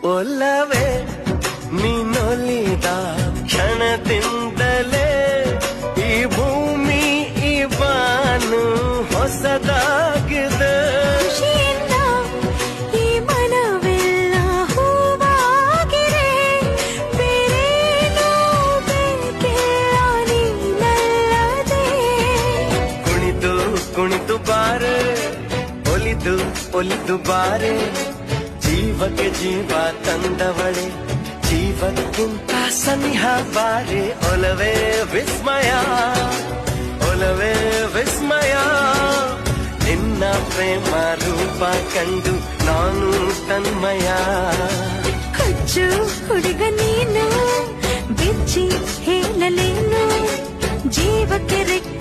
ಒಲ್ಲವೇ ನೀನೊಲಿದ ಕ್ಷಣದಿಂದಲೇ ಈ ಭೂಮಿ ಈ ಬಾನು ಹೊಸದಾಗಿದೆ. ಖುಷಿಯಿಂದ ಈ ಮನವೆಲ್ಲ ಹೂವಾಗಿದೆ. ಬೇರೇನೂ ಬೇಕಿಲ್ಲ ನೀನಲ್ಲದೆ. ಕುಣಿದು ಕುಣಿದು ಬಾರೆ, ಒಲಿದು ಒಲಿದು ಬಾರೆ, ಜೀವಕ್ಕೆ ಜೀವ ತಂದವಳೆ, ಜೀವಕ್ಕಿಂತ ಸನಿಹ ಬಾರೆ. ಒಲವೇ ವಿಸ್ಮಯ, ಒಲವೇ ವಿಸ್ಮಯ, ನಿನ್ನ ಪ್ರೇಮ ರೂಪ ಕಂಡು ನಾನು ತನ್ಮಯ. ಹುಚ್ಚು ಹುಡುಗ ನೀನು, ಬಿಚ್ಚಿ ಹೇಳಲೇನು, ಜೀವಕ್ಕೆ ರೆಕ್ಕೆ